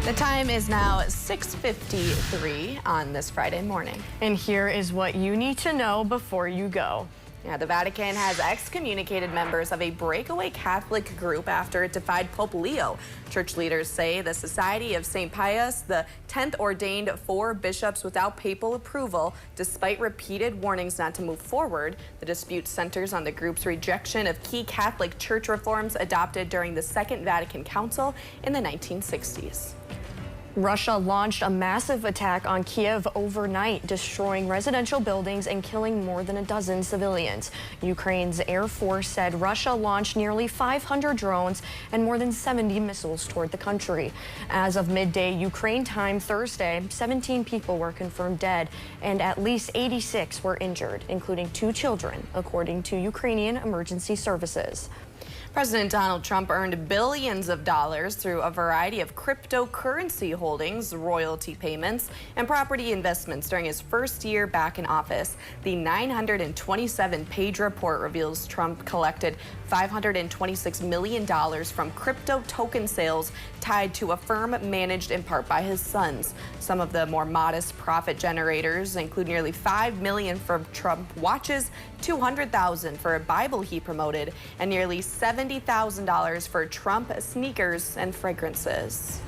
The time is now 6:53 on this Friday morning. And here is what you need to know before you go. Yeah, the Vatican has excommunicated members of a breakaway Catholic group after it defied Pope Leo. Church leaders say the Society of St. Pius X ordained 4 bishops without papal approval, despite repeated warnings not to move forward. The dispute centers on the group's rejection of key Catholic church reforms adopted during the Second Vatican Council in the 1960s. Russia launched a massive attack on Kiev overnight, destroying residential buildings and killing more than a dozen civilians. Ukraine's Air Force said Russia launched nearly 500 drones and more than 70 missiles toward the country. As of midday Ukraine time Thursday, 17 people were confirmed dead and at least 86 were injured, including 2 children, according to Ukrainian emergency services. President Donald Trump earned billions of dollars through a variety of cryptocurrency holdings, royalty payments, and property investments during his first year back in office. The 927-page report reveals Trump collected $526 million from crypto token sales tied to a firm managed in part by his sons. Some of the more modest profit generators include nearly $5 million from Trump watches, $200,000 for a Bible he promoted, and nearly $70,000 for Trump sneakers and fragrances.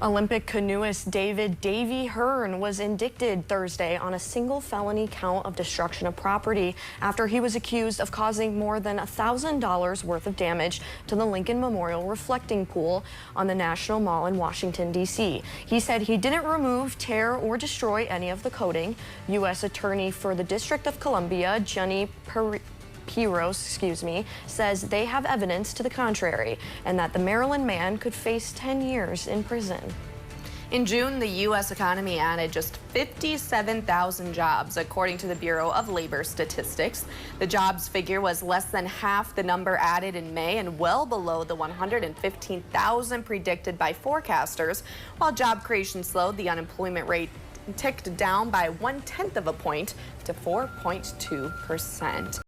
Olympic canoeist David "Davy" Hearn was indicted Thursday on a single felony count of destruction of property after he was accused of causing more than $1,000 worth of damage to the Lincoln Memorial reflecting pool on the National Mall in Washington, D.C. He said he didn't remove, tear, or destroy any of the coating. U.S. Attorney for the District of Columbia, Jenny Peros, says they have evidence to the contrary and that the Maryland man could face 10 years in prison. In June, the U.S. economy added just 57,000 jobs, according to the Bureau of Labor Statistics. The jobs figure was less than half the number added in May and well below the 115,000 predicted by forecasters. While job creation slowed, the unemployment rate ticked down by 0.1 of a point to 4.2%.